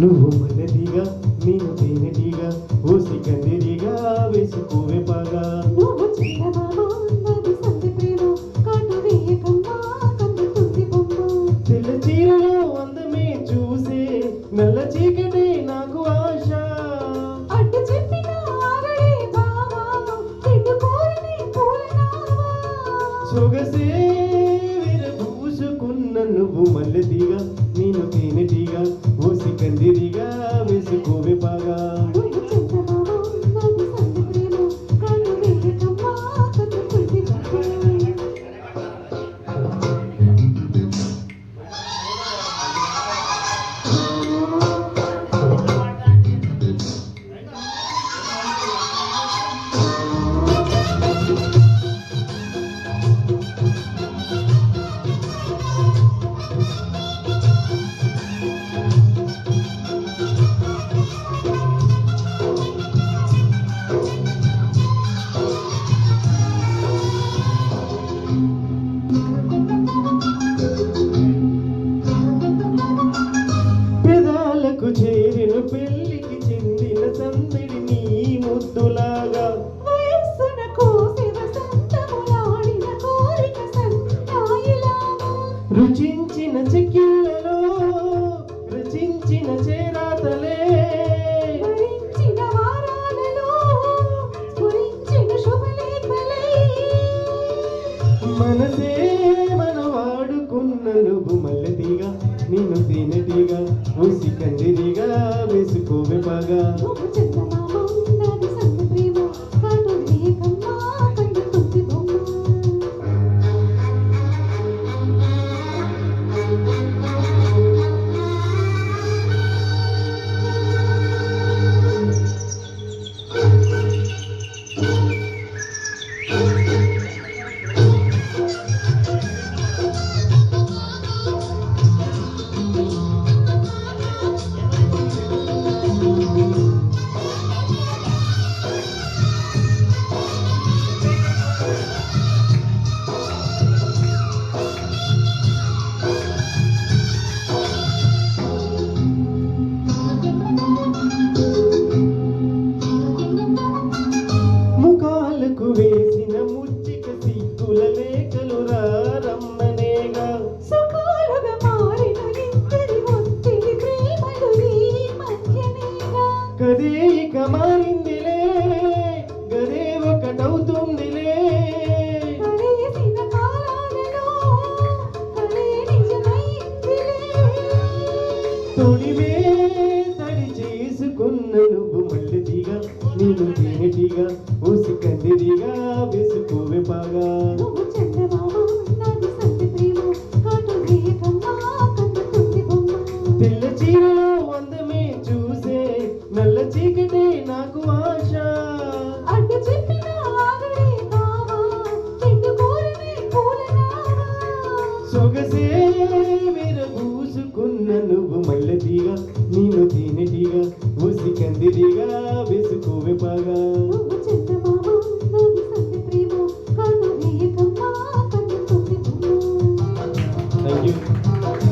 నువ్వు మల్లెదిగా నేను తేనెటీగా ఊసి కందిరిగా వేసుకోవే పాగా నువ్వు చిన్నబాబు నాది సంధి ప్రేమ కాటు వేయకమ్మా కందుతుంది బొమ్మ తెల్ల చీరలో అందమే చూసే నల్ల చీకటి నాకు ఆశ అడ్డు చెప్పిన ఆగడే బావా నిన్ను కోరిని పూలనావా సొగసే విరబూసుకున్న నువ్వు మల్లెదిగా నేను తేనెటీగా ఊసి కందిరిగా వేసుకోవే పాగా నువ్వు చిన్నబాబు నాది సంధి ప్రేమ కాటు వేయకమ్మా కందుతుంది బొమ్మ పెదాలకు చేరిన పెళ్లికి చెందిన సందడి నీ ముద్దులాగా వయస్సున కోసిన సంతములాడిన కోరిక సంతాయిలాగా రుచించిన చెక్కిళ్ళలో రచించిన చేరాతలే భరించిన వారాలలో స్ఫురించిన శుభలేఖలై మనసే మన వాడుకున్న నువ్వు మల్లెదిగా నేను తేనెటీగా ఊసి కందిరిగా వేసుకోవే బాగా నువ్వు చందమామ నాది సంధి ప్రేమ కాటు వేయకమ్మా కందుతుంది బొమ్మ ముఖాలకు వేసిన ముచ్చిక సిగ్గుల లేఖలు రమ్మనేగా సుఖాలుగా మారిన ఇద్దరి ఒత్తిడి ప్రేమలు ఈ మధ్యనేగా గదే ఇక మారిందిలే గదే ఒకటవుతుందిలే కరేసిన కాలాలలో కలే నిజమైందిలే తొడివే తడి చేసుకున్న నువ్వు మల్లెదిగా నేను తేనెటీగా ఊసి కందిరిగా వేసుకోవే బాగా నువ్వు చందమామ నాది సంధి ప్రేమ కాటు వేయకమ్మా కందుతుంది బొమ్మ తెల్ల చీరలో అందమే చూసే నల్ల చీకటి నాకు ఆశ అడ్డు చెప్పిన ఆగడే బావా నిన్ను కోరిని పూలనావా సొగసే విరబూసుకున్న నువ్వు మల్లెదిగా నేను తేనెటీగా ఊసి కందిరిగా వేసుకోవే బాగా నువ్వు చందమామ నాది సంధి ప్రేమ కాటు వేయకమ్మా కందుతుంది బొమ్మ థ్యాంక్ యూ